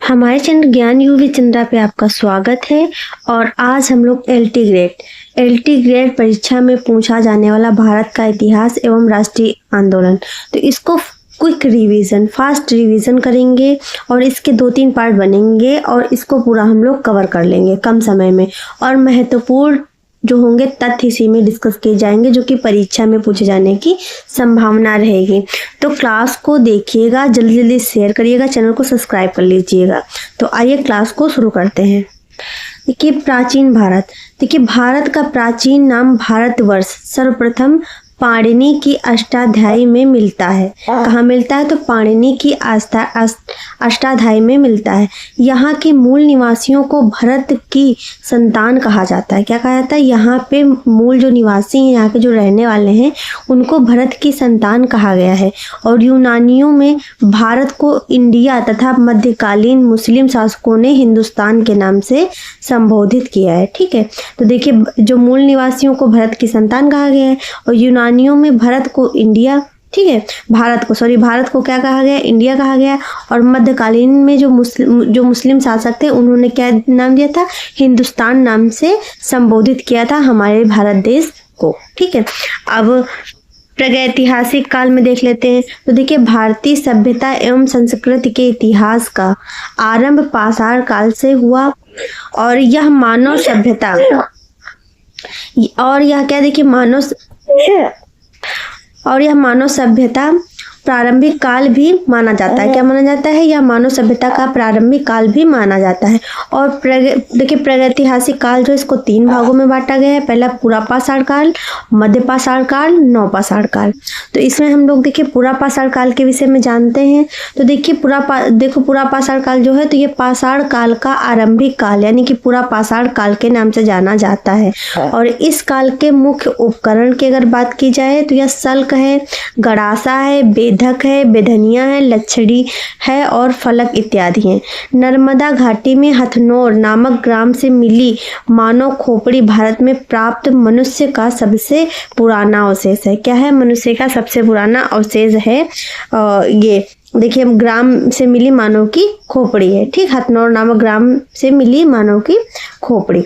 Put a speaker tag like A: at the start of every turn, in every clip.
A: हमारे चैनल ज्ञान युवी चंद्रा पे आपका स्वागत है। और आज हम लोग एलटी ग्रेड परीक्षा में पूछा जाने वाला भारत का इतिहास एवं राष्ट्रीय आंदोलन, तो इसको क्विक रिवीजन, फास्ट रिवीजन करेंगे और इसके 2-3 पार्ट बनेंगे और इसको पूरा हम लोग कवर कर लेंगे कम समय में। और महत्वपूर्ण जो होंगे तथ्य इसी में डिस्कस किए जाएंगे जो कि परीक्षा में पूछे जाने की संभावना रहेगी। तो क्लास को देखिएगा, जल्दी जल्दी शेयर करिएगा, चैनल को सब्सक्राइब कर लीजिएगा। तो आइए क्लास को शुरू करते हैं। देखिए, प्राचीन भारत। देखिए, भारत का प्राचीन नाम भारतवर्ष सर्वप्रथम पाणिनि की अष्टाध्यायी में मिलता है। कहाँ मिलता है? तो पाणिनि की अष्टाध्यायी में मिलता है। यहाँ के मूल निवासियों को भरत की संतान कहा जाता है। क्या कहा जाता है? यहाँ पे मूल जो निवासी हैं, यहाँ के जो रहने वाले हैं, उनको भरत की संतान कहा गया है। और यूनानियों में भारत को इंडिया तथा मध्यकालीन मुस्लिम शासकों ने हिंदुस्तान के नाम से संबोधित किया है। ठीक है, तो देखिए, जो मूल निवासियों को भरत की संतान कहा गया है और यूनानियों में भारत को इंडिया, ठीक है, भारत को क्या कहा गया? इंडिया कहा गया। और मध्यकालीन में जो मुस्लिम शासक थे, उन्होंने क्या नाम दिया था? हिंदुस्तान नाम से संबोधित किया था हमारे भारत देश को। ठीक है, अब प्रागैतिहासिक काल में देख लेते हैं। तो देखिए, भारतीय सभ्यता एवं संस्कृति के इतिहास का आरंभ पाषाण काल से हुआ और यह मानव सभ्यता मानव सभ्यता प्रारंभिक काल भी माना जाता है। क्या माना जाता है? यह मानव सभ्यता का प्रारंभिक काल भी माना जाता है। और देखिए, प्रागैतिहासिक काल जो इसको 3 भागों में बांटा गया है। पहला पूरा पाषाण काल, मध्य पाषाण काल, नवपाषाण काल। तो इसमें हम लोग देखिए पूरा पाषाण काल के विषय में जानते हैं। तो देखिए, पूरा पाषाण काल जो है, तो ये पाषाण काल का आरंभिक काल यानी कि पूरा पाषाण काल के नाम से जाना जाता है। और इस काल के मुख्य उपकरण की अगर बात की जाए तो यह सल्क है, गड़ासा है, बेधक है, बेधनिया है, लच्छड़ी है और फलक इत्यादि हैं। नर्मदा घाटी में हथनोर नामक ग्राम से मिली मानव खोपड़ी भारत में प्राप्त मनुष्य का सबसे पुराना अवशेष है। क्या है? मनुष्य का सबसे पुराना अवशेष है। ये देखिए, ग्राम से मिली मानव की खोपड़ी है। ठीक, हथनोर नामक ग्राम से मिली मानव की खोपड़ी।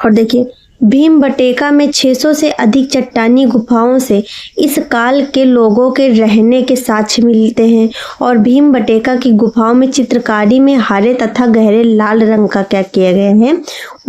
A: और देखिए, भीमबटेका में 600 से अधिक चट्टानी गुफाओं से इस काल के लोगों के रहने के साक्ष्य मिलते हैं। और भीमबटेका की गुफाओं में चित्रकारी में हरे तथा गहरे लाल रंग का क्या किया गया है?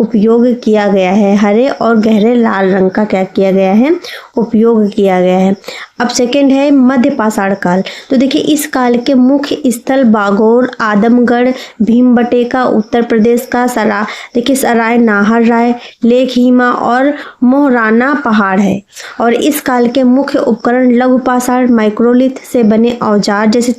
A: उपयोग किया गया है। हरे और गहरे लाल रंग का क्या किया गया है? उपयोग किया गया है। अब सेकंड है मध्य पाषाण काल। तो देखिए, इस काल के मुख्य स्थल बागोर, आदमगढ़, भीमबटेका, उत्तर प्रदेश का सराय नाहर राय, लेक हिमा और मोहराना पहाड़ है। और इस काल के मुख्य उपकरण लघु पाषाण, माइक्रोलिथ से बने औजार जैसे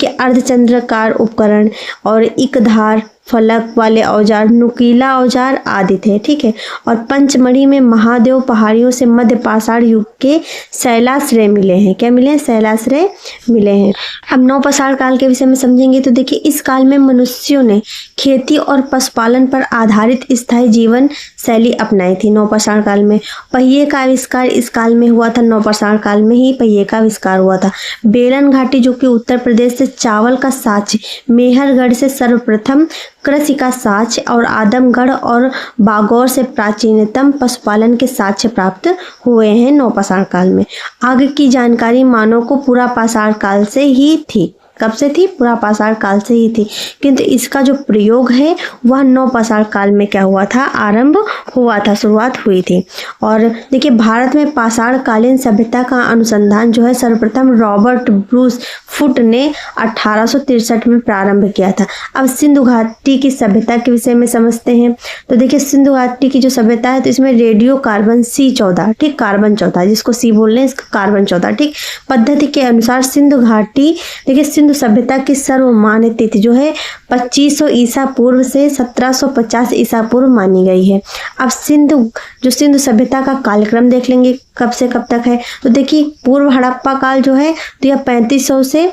A: अर्धचंद्राकार उपकरण और इकधार, फलक वाले औजार, नुकीला औजार आदि थे। ठीक है, और पंचमढ़ी में महादेव पहाड़ियों से मध्य पाषाण युग के शैलाश्रय मिले हैं। क्या मिले हैं? शैलाश्रय मिले हैं। अब नवपाषाण काल के विषय में समझेंगे। तो देखिए, इस काल में मनुष्यों ने खेती और पशुपालन पर आधारित स्थायी जीवन शैली अपनाई थी। नवपाषाण काल में पहिए का आविष्कार इस काल में हुआ था। नवपाषाण काल में ही पहिए का आविष्कार हुआ था। बेलन घाटी जो कि उत्तर प्रदेश से चावल का साक्ष्य, मेहरगढ़ से सर्वप्रथम कृषि का साक्ष्य और आदमगढ़ और बागौर से प्राचीनतम पशुपालन के साक्ष्य प्राप्त हुए हैं नवपाषाण काल में। आगे की जानकारी मानव को पूरा पाषाण काल से ही थी। कब से थी? पूरा पाषाण काल से ही थी, किंतु इसका जो प्रयोग है वह नवपाषाण काल में क्या हुआ था? आरंभ हुआ था, शुरुआत हुई थी। और देखिए, भारत में पाषाण कालीन सभ्यता का अनुसंधान जो है सर्वप्रथम रॉबर्ट ब्रूस फुट ने 1863 में प्रारंभ किया था। अब सिंधु घाटी की सभ्यता के विषय में समझते हैं। तो देखिए, सिंधु घाटी की जो सभ्यता है, तो इसमें रेडियो कार्बन C14, ठीक, कार्बन 14 जिसको C बोल रहे हैं, इसका कार्बन 14, ठीक, पद्धति के अनुसार सिंधु घाटी, देखिए, सिंधु सभ्यता की सर्वमान्य तिथि जो है 2500 ईसा पूर्व से 1750 ईसा पूर्व मानी गई है। अब सिंधु सभ्यता का कालक्रम देख लेंगे, कब से कब तक है। तो देखिए, पूर्व हड़प्पा काल जो है, तो यह 3500 से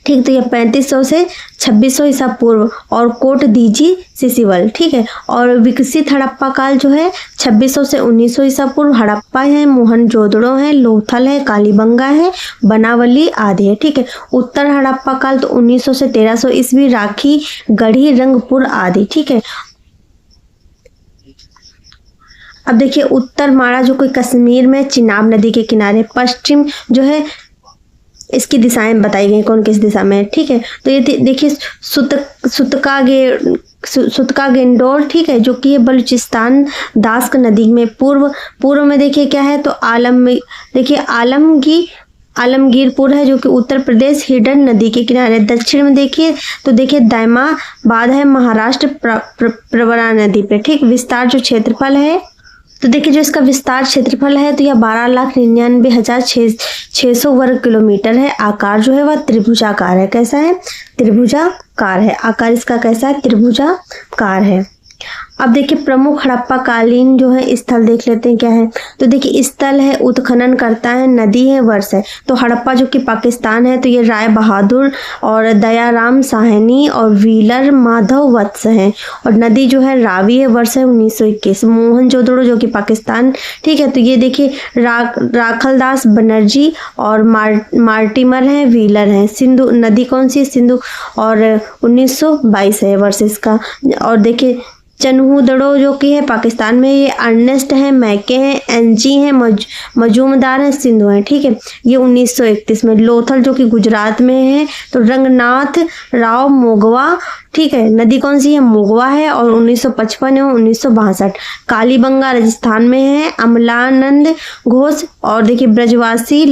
A: ठीक, तो ये 3500 से 2600 ईसा पूर्व और कोट दीजी सिसिवल, ठीक है। और विकसित हड़प्पा काल जो है 2600 से 1900 ईसा पूर्व हड़प्पा है, मोहनजोदड़ो है, लोथल है, कालीबंगा है, बनावली आदि है, ठीक है। उत्तर हड़प्पा काल तो 1900 से 1300 ईस्वी, राखी गढ़ी रंगपुर आदि, ठीक है। अब देखिए उत्तर माड़ा जो कोई कश्मीर में चिनाब नदी के किनारे, पश्चिम जो है इसकी दिशाएं बताई गई कौन किस दिशा में, ठीक है। तो ये देखिए सुतका गेंडोर, ठीक है, जो कि ये बलूचिस्तान दास्क नदी में पूर्व में देखिए क्या है, तो आलमगीरपुर है जो कि उत्तर प्रदेश हिडन नदी के किनारे। दक्षिण में देखिए तो देखिए दायमाबाद है महाराष्ट्र प्रवरा नदी पे, ठीक। विस्तार जो क्षेत्रफल है तो देखिए जो इसका विस्तार क्षेत्रफल है तो यह 12,99,600 वर्ग किलोमीटर है। आकार जो है वह त्रिभुजाकार है। कैसा है? त्रिभुजाकार है। आकार इसका कैसा है? त्रिभुजाकार है। अब देखिए प्रमुख हड़प्पा कालीन जो है स्थल देख लेते हैं क्या है। तो देखिए स्थल है, उत्खनन करता है, नदी है, वर्ष है। तो हड़प्पा जो कि पाकिस्तान है तो ये राय बहादुर और दयाराम साहनी और व्हीलर माधव वत्स हैं। और नदी जो है रावी है, वर्ष है 1921। मोहनजोदड़ो जो कि पाकिस्तान, ठीक है। तो ये देखिए राखलदास बनर्जी और मार्टिमर हैं, व्हीलर हैं। सिंधु नदी कौन सी? सिंधु, और 1922 है वर्ष इसका। और देखिए चन्हूदड़ो जो कि है पाकिस्तान में, ये अर्नेस्ट है, मैके हैं, एनजी हैं, मजूमदार हैं, सिंधु हैं, ठीक है। ये 1931 में। लोथल जो कि गुजरात में है तो रंगनाथ राव मोगवा, ठीक है। नदी कौन सी है? मोगवा है, और 1955 और 1962। कालीबंगा राजस्थान में है, अमलानंद घोष और देखिए ब्रजवासी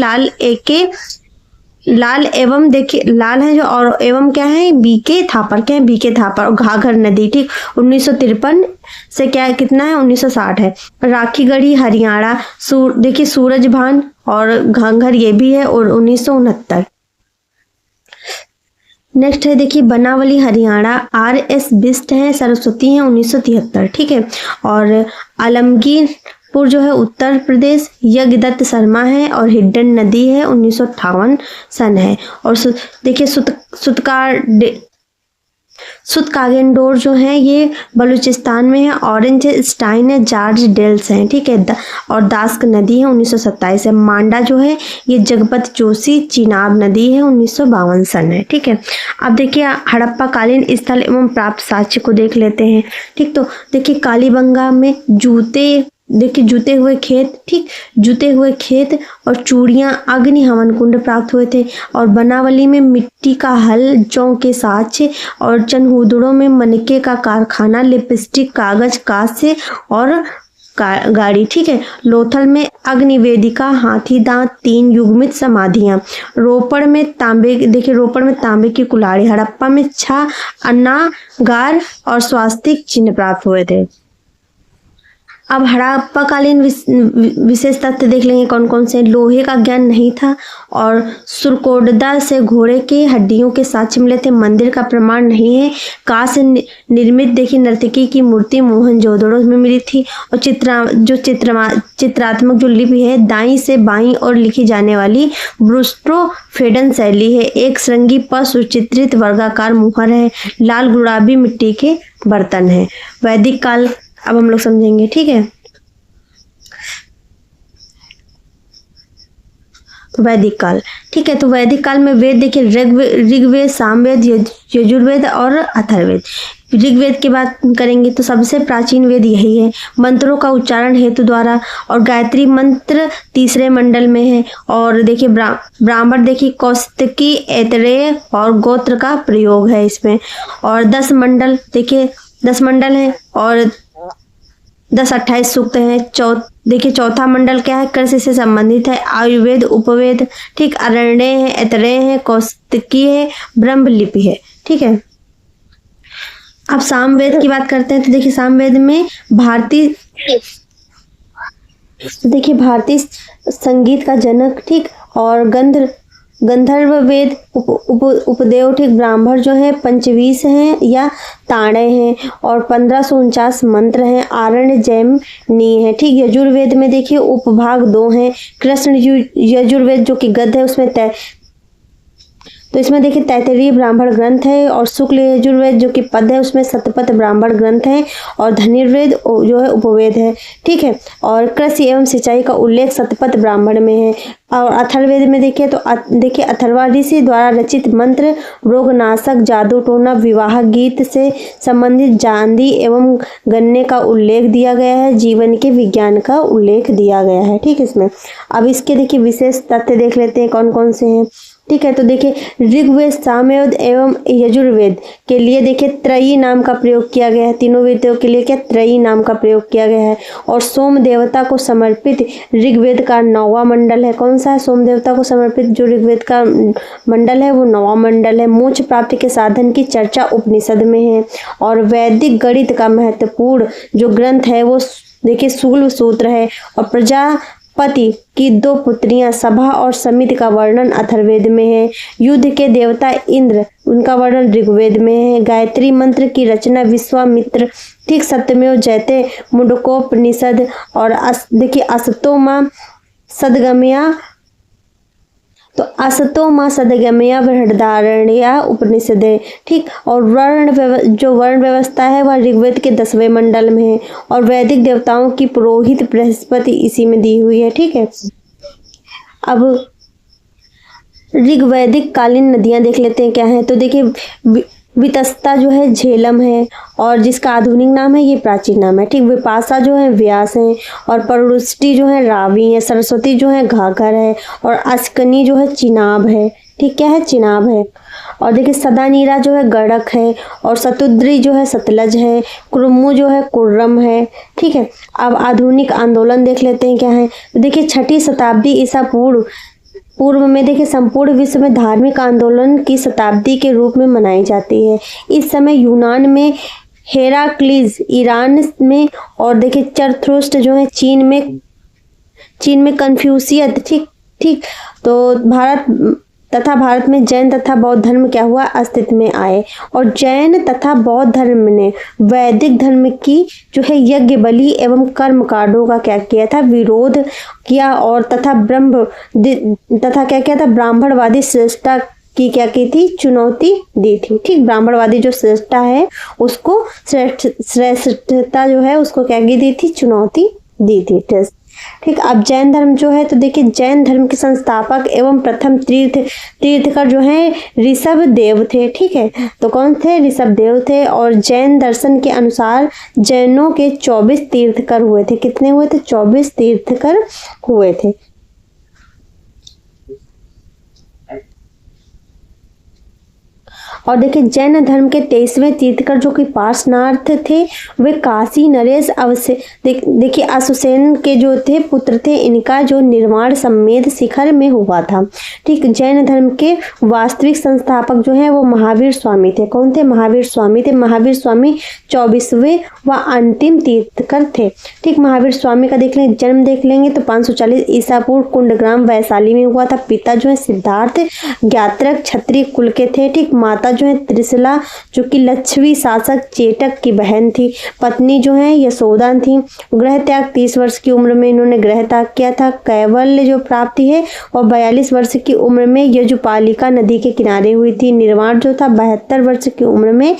A: लाल एवं देखिए लाल है जो, और एवं क्या है? बीके थापर, क्या है? बीके थापर। और घाघर नदी, ठीक, 1953 से क्या है, कितना है? 1960 है। राखीगढ़ी हरियाणा, देखिए सूरजभान और घाघर ये भी है, और 1969। नेक्स्ट है देखिए बनावली हरियाणा, RS बिस्ट है, सरस्वती है, 1973, ठीक है। और आलमगीरपुर जो है उत्तर प्रदेश, यज्ञदत्त शर्मा है, और हिड्डन नदी है, 1958 सन है। और देखिए सुतकागेंडोर जो है ये बलूचिस्तान में है, ऑरेंज स्टाइन है, जॉर्ज डेल्स हैं, ठीक है। और दास्क नदी है, 1927 है। मांडा जो है ये जगपत जोशी चिनाब नदी है, 1952 सन है, ठीक है। अब देखिए हड़प्पा कालीन स्थल एवं प्राप्त साक्ष्य को देख लेते हैं, ठीक। तो देखिए कालीबंगा में जुते हुए खेत, ठीक, जुते हुए खेत और चूड़ियां, अग्नि हवन कुंड प्राप्त हुए थे। और बनावली में मिट्टी का हल, जौ के साँचे, और चन्हूदड़ो में मनके का कारखाना, लिपस्टिक, कागज, कांस्य और गाड़ी, ठीक है। लोथल में अग्निवेदिका, हाथी दांत, 3 युग्मित समाधियां। रोपड़ में तांबे की कुल्हाड़ी। हड़प्पा में 6 अन्नागार और स्वास्तिक चिन्ह प्राप्त हुए थे। अब हड़प्पा कालीन विशेष तथ्य देख लेंगे कौन कौन से। लोहे का ज्ञान नहीं था, और सुरकोडदा से घोड़े की हड्डियों के साक्ष्य मिले थे। मंदिर का प्रमाण नहीं है। कांस्य निर्मित देखिए नर्तकी की मूर्ति मोहनजोदड़ो में मिली थी। और चित्रात्मक जो लिपि है दाईं से बाईं और लिखी जाने वाली ब्रूस्टोफेडन शैली है। एक श्रृंगी पर सुचित्रित वर्गाकार मुहर है। लाल गुलाबी मिट्टी के बर्तन है। वैदिक काल अब हम लोग समझेंगे, ठीक है। वैदिक काल, ठीक है। तो वैदिक काल में वेद देखिए ऋग्वेद, सामवेद, यजुर्वेद और अथर्ववेद। ऋग्वेद की बात करेंगे तो सबसे प्राचीन वेद यही है। मंत्रों का उच्चारण हेतु द्वारा, और गायत्री मंत्र 3रे मंडल में है। और देखिए ब्राह्मण देखिए कौस्तुकी, ऐतरेय और गोत्र का प्रयोग है इसमें। और 10 मंडल देखिए 10 मंडल है, और 10-28 सूक्त हैं। देखिए चौथा मंडल क्या है? कृषि से संबंधित है। आयुर्वेद, उपवेद, ठीक, अरण्य है, ऐतरेय है, कौस्तुकी है, ब्रह्मलिपि है, ठीक है। अब सामवेद की बात करते हैं तो देखिए सामवेद में भारतीय संगीत का जनक, ठीक, और गंधर्व वेद, उपदेव, ठीक, ब्राह्मण जो है पंचवीस हैं या ताड़े हैं, और 1549 मंत्र हैं। आरण्य जैमिनी है, ठीक। यजुर्वेद में देखिए उपभाग 2 हैं। कृष्ण यजुर्वेद जो कि गद्य है उसमें तो इसमें देखिए तैत्तिरीय ब्राह्मण ग्रंथ है और शुक्ल यजुर्वेद जो कि पद है उसमें शतपथ ब्राह्मण ग्रंथ है और धनुर्वेद जो है उपवेद है, ठीक है। और कृषि एवं सिंचाई का उल्लेख शतपथ ब्राह्मण में है। और अथर्ववेद में देखिए तो देखिए अथर्वा ऋषि द्वारा रचित मंत्र, रोगनाशक, जादू टोना, विवाह गीत से संबंधित चांदी एवं गन्ने का उल्लेख दिया गया है, जीवन के विज्ञान का उल्लेख दिया गया है, ठीक है। इसमें अब इसके देखिए विशेष तथ्य देख लेते हैं कौन कौन से हैं, ठीक है। तो देखिए ऋग्वेद, सामवेद एवं यजुर्वेद के लिए देखिए त्रयी नाम का प्रयोग किया गया है। तीनों वेदों के लिए क्या त्रयी नाम का प्रयोग किया गया है। और सोम देवता को समर्पित ऋग्वेद का 9वां मंडल है। कौन सा है? सोम देवता को समर्पित जो ऋग्वेद का मंडल है वो 9वां मंडल है। मोक्ष प्राप्ति के साधन की चर्चा उपनिषद में है। और वैदिक गणित का महत्वपूर्ण जो ग्रंथ है वो देखिए शूल सूत्र है। और प्रजापति की 2 पुत्रियां सभा और समिति का वर्णन अथर्ववेद में है। युद्ध के देवता इंद्र उनका वर्णन ऋग्वेद में है। गायत्री मंत्र की रचना विश्वामित्र, ठीक। सत्यमेव जयते मुंडकोपनिषद। और देखिए असतो मां सदगमया, तो असतो मां सदगमया बृहदारण्या उपनिषद है, ठीक। और जो वर्ण व्यवस्था है वह ऋग्वेद के 10वें मंडल में है। और वैदिक देवताओं की पुरोहित बृहस्पति इसी में दी हुई है, ठीक है। अब ऋग्वैदिक कालीन नदियां देख लेते हैं क्या है। तो देखिए वितस्ता जो है झेलम है और जिसका आधुनिक नाम है ये प्राचीन नाम है, ठीक। विपाशा जो है व्यास है। और परुष्टि जो है रावी है। सरस्वती जो है घाघर है। और अस्कनी जो है चिनाब है, ठीक। क्या है? चिनाब है। और देखिए सदानीरा जो है गड़क है। और सतुद्री जो है सतलज है। कुरुमु जो है कुर्रम है, ठीक है। अब आधुनिक आंदोलन देख लेते हैं क्या है। तो देखिए 6ठी शताब्दी ईसा पूर्व में देखिए संपूर्ण विश्व में धार्मिक आंदोलन की शताब्दी के रूप में मनाई जाती है। इस समय यूनान में हेराक्लीज, ईरान में और देखिए जरथुस्त्र जो है चीन में कन्फ्यूशियस, ठीक। तो भारत में जैन तथा बौद्ध धर्म क्या हुआ? अस्तित्व में आए। और जैन तथा बौद्ध धर्म ने वैदिक धर्म की जो है यज्ञ बलि एवं कर्म कांडों का क्या किया था? विरोध किया। और तथा क्या किया था? ब्राह्मणवादी श्रेष्ठता की क्या की थी? चुनौती दी थी, ठीक। ब्राह्मणवादी जो श्रेष्ठता है उसको श्रेष्ठता जो है उसको क्या की दी थी? चुनौती दी थी, ठीक। अब जैन धर्म जो है तो देखिए जैन धर्म के संस्थापक एवं प्रथम तीर्थकर जो है ऋषभ देव थे, ठीक है। तो कौन थे? ऋषभ देव थे। और जैन दर्शन के अनुसार जैनों के 24 तीर्थकर हुए थे। कितने हुए थे? 24 तीर्थकर हुए थे। और देखिए जैन धर्म के 23वें तीर्थकर जो कि पार्श्वनाथ थे वे काशी नरेश देखिए अशुसेन के जो थे पुत्र थे। इनका जो निर्माण सम्मेद शिखर में हुआ था, ठीक। जैन धर्म के वास्तविक संस्थापक जो है वो महावीर स्वामी थे। कौन थे? महावीर स्वामी थे। महावीर स्वामी 24वें व अंतिम तीर्थकर थे, ठीक। महावीर स्वामी का देख लेंगे जन्म देख लेंगे तो 540 ईसा पूर्व कुंडग्राम वैशाली में हुआ था। पिता जो है सिद्धार्थ ज्ञात्रक क्षत्रिय कुल के थे, ठीक। माता जो है त्रिशला जो कि लक्ष्मी शासक चेटक की बहन थी। पत्नी जो है यशोदा थी। गृह त्याग 30 वर्ष की उम्र में इन्होंने गृह त्याग किया था। कैवल्य जो प्राप्ति है और 42 वर्ष की उम्र में यजुपालिका नदी के किनारे हुई थी। निर्वाण जो था 72 वर्ष की उम्र में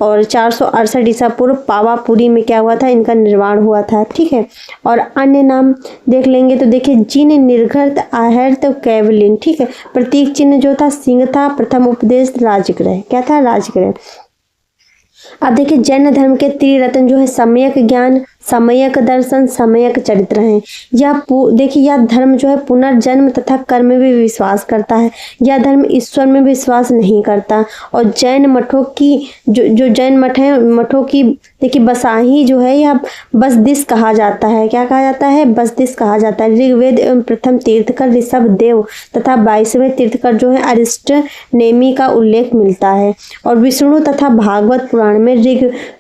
A: और 468 ईसा पूर्व पावापुरी में क्या हुआ था? इनका निर्वाण हुआ था, ठीक है। और अन्य नाम देख लेंगे तो देखिए जिन निर्घत आहर्त कैवलिन, ठीक है। प्रतीक चिन्ह जो था सिंह था। प्रथम उपदेश राजगृह, क्या था? राजगृह। अब देखिए जैन धर्म के त्रिरत्न जो है सम्यक ज्ञान, सम्यक दर्शन, सम्यक चरित्र हैं। यह धर्म जो है पुनर्जन्म तथा कर्म में भी विश्वास करता है। यह धर्म ईश्वर में विश्वास नहीं करता। और जैन मठों की जो जैन मठ है मठों की देखिए बसाही जो है यह बसदिश कहा जाता है। क्या कहा जाता है? बसदिश कहा जाता है। ऋग्वेद एवं प्रथम तीर्थकर ऋषभ देव तथा 22वें तीर्थकर जो है अरिष्ट नेमी का उल्लेख मिलता है। और विष्णु तथा भागवत पुराण में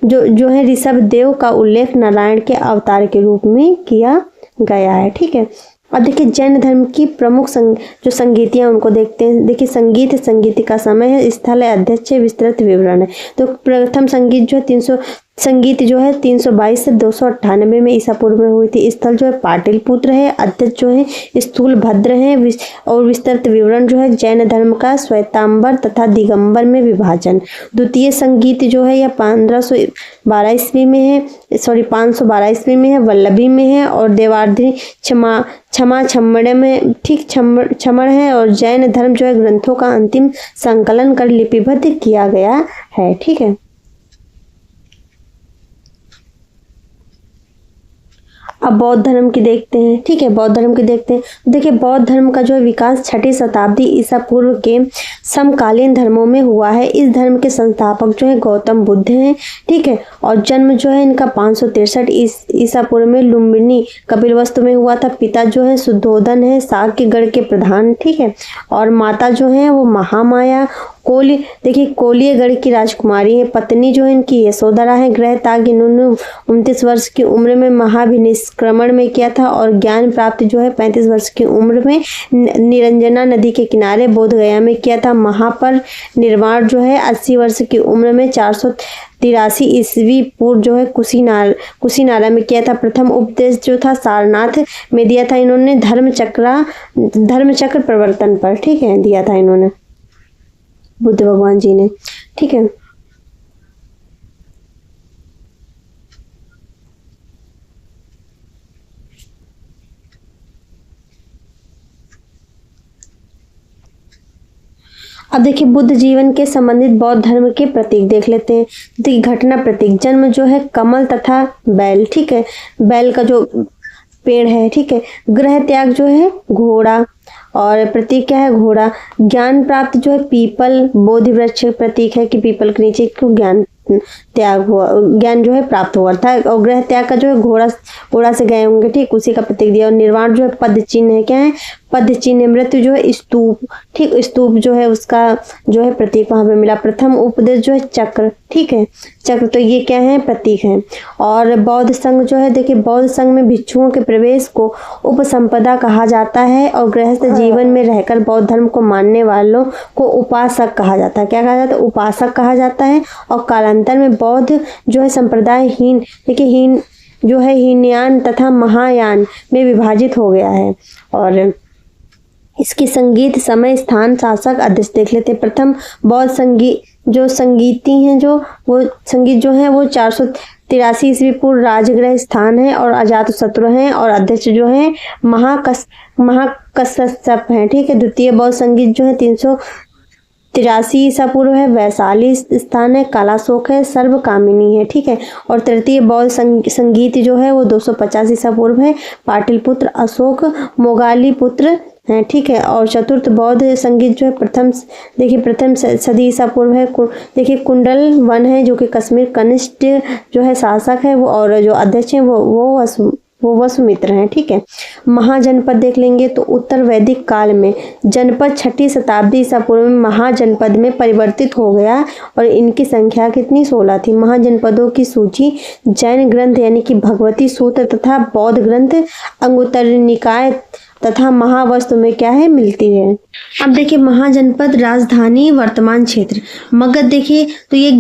A: जो है ऋषभ देव का उल्लेख नारायण के अवतार के रूप में किया गया है, ठीक है। अब देखिए जैन धर्म की प्रमुख जो संगीतियां उनको देखते हैं। देखिए संगीत का समय है, स्थल है, अध्यक्ष है, विस्तृत विवरण है। तो प्रथम संगीत जो है संगीत जो है 322 से 298 में ईसा पूर्व में हुई थी। स्थल जो है पाटलिपुत्र है। अध्यक्ष जो है स्थूलभद्र है। और विस्तृत विवरण जो है जैन धर्म का श्वेतांबर तथा दिगंबर में विभाजन। द्वितीय संगीत जो है यह 1512 ईस्वी में है, 512 ईस्वी में है, वल्लभी में है और देवार्धी छमड़ में छमड़ है। और जैन धर्म जो है ग्रंथों का अंतिम संकलन कर लिपिबद्ध किया गया है। ठीक है, अब बौद्ध धर्म की देखते हैं। ठीक है, बौद्ध धर्म की देखते हैं। देखिए, बौद्ध धर्म का जो है विकास 6वीं शताब्दी ईसा पूर्व के समकालीन धर्मों में हुआ है। इस धर्म के संस्थापक जो है गौतम बुद्ध हैं। ठीक है, और जन्म जो है इनका 563 ईसा पूर्व में लुम्बिनी कपिलवस्तु में हुआ था। पिता जो है शुद्धोधन है, साक्यगढ़ के प्रधान। ठीक है, और माता जो है वो महामाया कोलियगढ़ की राजकुमारी है। पत्नी जो है इनकी यशोधरा है। ग्रह त्याग इन्होंने 29 वर्ष की उम्र में महाभिनिष्क्रमण में किया था और ज्ञान प्राप्ति जो है 35 वर्ष की उम्र में निरंजना नदी के किनारे बोधगया में किया था। महापर निर्वाण जो है 80 वर्ष की उम्र में 483 ईस्वी पूर्व जो है कुशीनारा में किया था। प्रथम उपदेश जो था सारनाथ में दिया था इन्होंने, धर्मचक्र प्रवर्तन पर। ठीक है, दिया था इन्होंने बुद्ध भगवान जी ने। ठीक है, अब देखिए बुद्ध जीवन के संबंधित बौद्ध धर्म के प्रतीक देख लेते हैं। देखिए, घटना प्रतीक जन्म जो है कमल तथा बैल। ठीक है, बैल का जो पेड़ है। ठीक है, ग्रह त्याग जो है घोड़ा और प्रतीक क्या है, घोड़ा। ज्ञान प्राप्त जो है पीपल, बोधि वृक्ष प्रतीक है कि पीपल के नीचे क्यों ज्ञान त्याग हुआ, ज्ञान जो है प्राप्त हुआ था। और ग्रह त्याग का जो है घोड़ा से गए होंगे। ठीक, उसी का प्रतीक दिया। और निर्वाण जो है पद चिन्ह है। क्या है, पद चिन्ह। मृत्यु जो है स्तूप। ठीक, स्तूप जो है उसका जो है प्रतीक वहां पे मिला। प्रथम उपदेश जो है चक्र। ठीक है, चक्र, तो ये क्या है, प्रतीक है। और बौद्ध संघ जो है, देखिए बौद्ध संघ में भिक्षुओं के प्रवेश को उपसंपदा कहा जाता है और गृहस्थ जीवन में रहकर बौद्ध धर्म को मानने वालों को उपासक कहा जाता है। क्या कहा जाता है, उपासक कहा जाता है। और कालांतर में बौद्ध जो है संप्रदाय हीन जो है हीनयान तथा महायान में विभाजित हो गया है। और इसकी संगीत, समय, स्थान, शासक, अध्यक्ष देख लेते हैं। प्रथम बौद्ध संगीती हैं वो संगीत जो है वो 483 ईस्वी पूर्व राजगृह स्थान है और अजातशत्रु हैं और अध्यक्ष जो है महाकश्यप हैं। ठीक है, द्वितीय बौद्ध संगीत जो है 383 ईसा पूर्व है, वैशाली स्थान है, कालाशोक है, सर्वकामिनी है। ठीक है, और तृतीय बौद्ध संगीत जो है वो 250 ईसा पूर्व है, पाटलिपुत्र, अशोक, मोगालीपुत्र है। ठीक है, और चतुर्थ बौद्ध संगीत जो है प्रथम सदी ईसा पूर्व है। देखिए कुंडल वन है जो कि कश्मीर कनिष्ठ जो है शासक है वो, और जो अध्यक्ष है वो वसुमित्र हैं। ठीक है, महाजनपद देख लेंगे तो उत्तर वैदिक काल में जनपद 6वीं शताब्दी ईसा पूर्व में महाजनपद में परिवर्तित हो गया और इनकी संख्या कितनी 16 थी। महाजनपदों की सूची जैन ग्रंथ यानी कि भगवती सूत्र तथा बौद्ध ग्रंथ अंगुत्तर निकाय तथा महावस्तु में क्या है, मिलती है। अब देखिए महाजनपद, राजधानी, वर्तमान क्षेत्र। मगध देखिए तो ये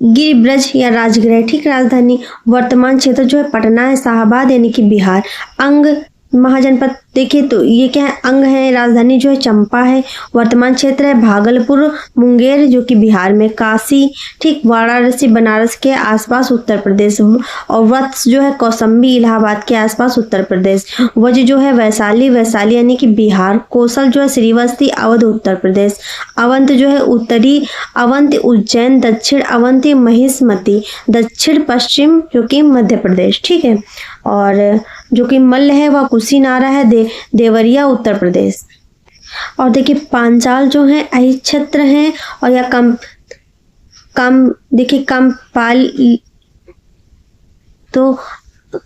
A: गिरिब्रज या राजगृह। ठीक, राजधानी। वर्तमान क्षेत्र जो है पटना है, शाहबाद यानी कि बिहार। अंग महाजनपद देखिए तो ये क्या है, अंग है। राजधानी जो है चंपा है। वर्तमान क्षेत्र है भागलपुर, मुंगेर जो कि बिहार में, काशी, ठीक, वाराणसी बनारस के आसपास उत्तर प्रदेश, और वत्स जो है कौसंबी इलाहाबाद के आसपास उत्तर प्रदेश। वज जो है वैशाली यानी कि बिहार। कौशल जो है श्रीवस्ती अवध उत्तर प्रदेश। अवंत जो है उत्तरी अवंत उज्जैन, दक्षिण अवंत महिष्मती, दक्षिण पश्चिम जो कि मध्य प्रदेश। ठीक है, और जो कि मल्ल है वह कुशीनारा है, देवरिया उत्तर प्रदेश। और देखिए पांचाल जो है अहिच्छत्र हैं और या कम देखिए कमपाल तो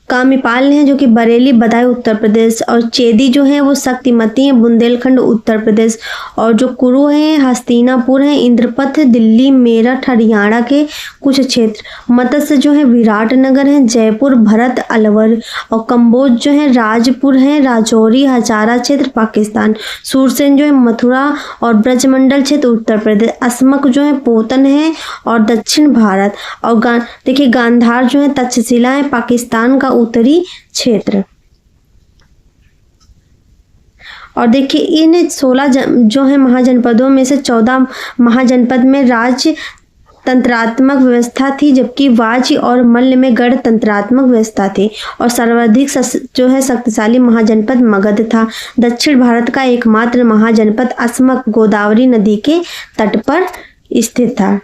A: कामीपाल हैं जो कि बरेली बदायूं उत्तर प्रदेश, और चेदी जो है वो शक्तिमती हैं बुंदेलखंड उत्तर प्रदेश, और जो कुरु हैं हस्तिनापुर हैं इंद्रपथ दिल्ली मेरठ हरियाणा के कुछ क्षेत्र, मत्स्य जो है विराटनगर है जयपुर भरत अलवर, और कंबोज जो है राजपुर है राजौरी हजारा क्षेत्र पाकिस्तान, सूरसेन जो है मथुरा और ब्रजमंडल क्षेत्र उत्तर प्रदेश, अस्मक जो है पोतन है और दक्षिण भारत, और देखिए गांधार जो है तक्षशिला है पाकिस्तान का उत्तरी क्षेत्र। और देखिए इन 16 जो है महाजनपदों में से 14 महाजनपद में राज्य तंत्रात्मक व्यवस्था थी, जबकि वाज्य और मल्ल में गणतंत्रात्मक व्यवस्था थी, और सर्वाधिक जो है शक्तिशाली महाजनपद मगध था। दक्षिण भारत का एकमात्र महाजनपद अस्मक गोदावरी नदी के तट पर स्थित था।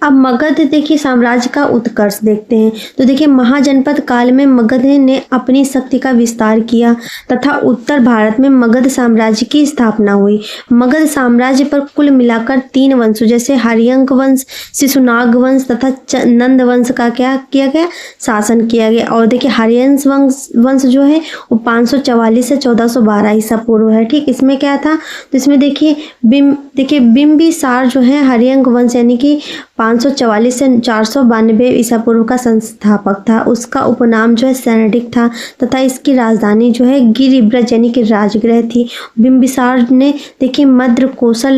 A: अब मगध देखिए साम्राज्य का उत्कर्ष देखते हैं। तो देखिए महाजनपद काल में मगध ने अपनी शक्ति का विस्तार किया तथा उत्तर भारत में मगध साम्राज्य की स्थापना हुई। मगध साम्राज्य पर कुल मिलाकर 3 वंशों जैसे हरियंक वंश, शिशुनाग वंश तथा नंद वंश का क्या किया गया, शासन किया गया। और देखिए हरियंक वंश जो है वो 544 से 1412 ईसा पूर्व है। ठीक, इसमें क्या था, तो इसमें देखिए बिंबिसार जो है हरियंक वंश यानी कि 544 से 492 ईसा पूर्व का संस्थापक था। उसका उपनाम जो है सैनडिक था तथा इसकी राजधानी जो है गिरिब्रज यानी कि राजगृह थी। बिंबिसार ने देखिए मध्य कौशल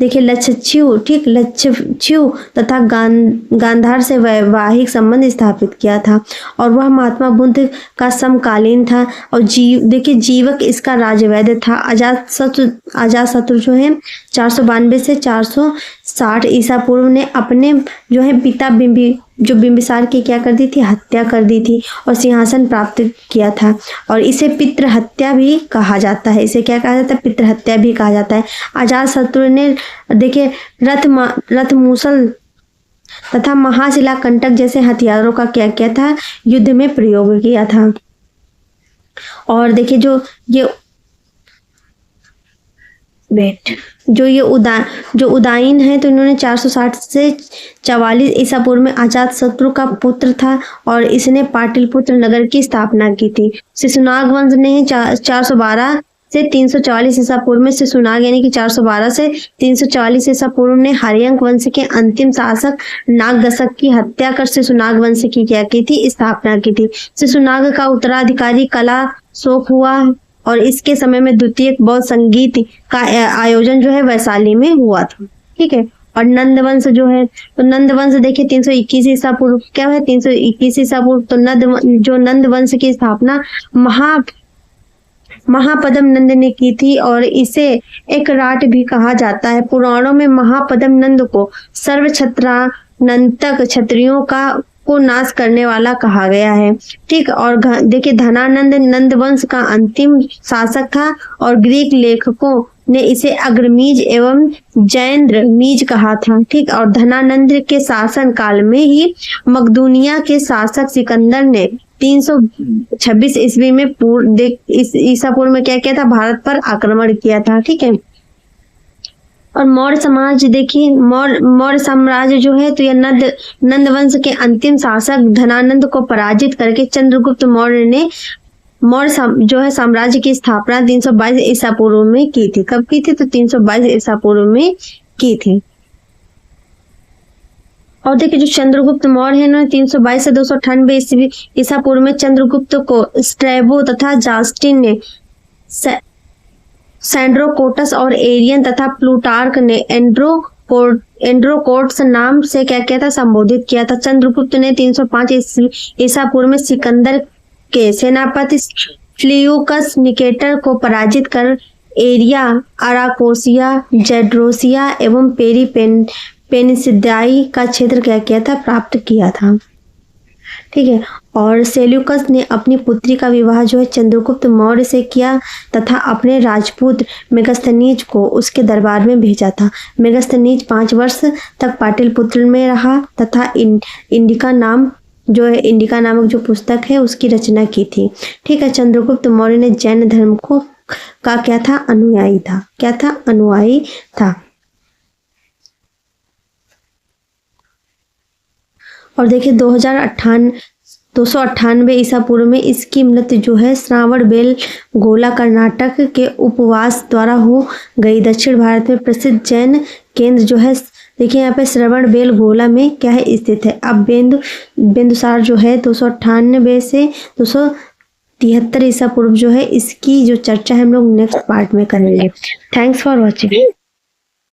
A: लक्षच्यु तथा गांधार से वैवाहिक संबंध स्थापित किया था, और वह महात्मा बुद्ध का समकालीन था। और जीवक इसका राजवैद्य था। अजातशत्रु जो है 492 से 460 ईसा पूर्व ने अपने जो है पिता बिंबिसार की क्या कर दी थी, हत्या कर दी थी और सिंहासन प्राप्त किया था। और इसे पितृ हत्या भी कहा जाता है। इसे क्या कहा जाता है, पितृ हत्या भी कहा जाता है। अजातशत्रु ने देखिए रथ मूसल तथा महाशिला कंटक जैसे हथियारों का क्या किया था, युद्ध में प्रयोग किया था। और देखिए जो उदायन है तो इन्होंने 460 से 44 ईसा पूर्व में अजातशत्रु का पुत्र था और इसने पाटलिपुत्र नगर की स्थापना की थी। शिशुनाग वंश ने 412 से 344 ईसा पूर्व में शिशुनाग यानी कि 412 से 344 ईसा पूर्व ने हरियंक वंश के अंतिम शासक नागदशक की हत्या कर शिशुनाग वंश की क्या की थी, स्थापना की थी। शिशुनाग का उत्तराधिकारी कला शोक हुआ और इसके समय में द्वितीय बौद्ध संगीत का आयोजन जो है वैशाली में हुआ था। ठीक है, और नंदवंश जो है तो नंदवंश देखिए 321 ईसा पूर्व क्या है, 321 ईसा पूर्व तो नंद वंश की स्थापना महापद्म नंद ने की थी और इसे एक राट भी कहा जाता है। पुराणों में महापद्म नंद को सर्वक्षत्रानंतक क्षत्रियों को नाश करने वाला कहा गया है। ठीक, और देखिए धनानंद नंद वंश का अंतिम शासक था और ग्रीक लेखकों ने इसे अग्रमीज एवं जैन्द्रमीज कहा था। ठीक, और धनानंद के शासन काल में ही मकदूनिया के शासक सिकंदर ने 326 ईस्वी में ईसा पूर्व में क्या किया था, भारत पर आक्रमण किया था। ठीक है, और मौर्य समाज देखिए मौर्य साम्राज्य जो है तो यह नंद वंश के अंतिम शासक धनानंद को पराजित करके चंद्रगुप्त मौर्य ने मौर्य जो है साम्राज्य की स्थापना 322 ईसा पूर्व में की थी। कब की थी, तो 322 ईसा पूर्व में की थी। और देखिए जो चंद्रगुप्त मौर्य है ना 322 से 298 ईसा पूर्व में चंद्रगुप्त को स्ट्रैबो तथा जास्टिन ने सैंड्रोकोटस और एरियन तथा प्लूटार्क ने एंड्रोकोट्स नाम से क्या किया था, संबोधित किया था। चंद्रगुप्त ने 305 ईसा पूर्व में सिकंदर के सेनापति फ्लियूकस निकेटर को पराजित कर एरिया, अराकोसिया, जेड्रोसिया एवं पेनिसिदाई का क्षेत्र क्या किया था, प्राप्त किया था। ठीक है, और सेल्यूकस ने अपनी पुत्री का विवाह जो है चंद्रगुप्त मौर्य से किया तथा अपने राजपूत मेगस्थनीज को उसके दरबार में भेजा था। मेगस्थनीज 5 वर्ष तक पाटलिपुत्र में रहा तथा इंडिका नामक जो पुस्तक है उसकी रचना की थी। ठीक है, चंद्रगुप्त मौर्य ने जैन धर्म का क्या था, अनुयायी था। और देखिए 298 ईसा पूर्व में इसकी मृत्यु जो है श्रावण बेल गोला कर्नाटक के उपवास द्वारा हो गई। दक्षिण भारत में प्रसिद्ध जैन केंद्र जो है देखिए यहाँ पे श्रवण बेल गोला में क्या है स्थित है। अब बिंदुसार जो है 298 से 273 ईसा पूर्व जो है इसकी जो चर्चा है हम लोग नेक्स्ट पार्ट में करेंगे। Thanks for watching.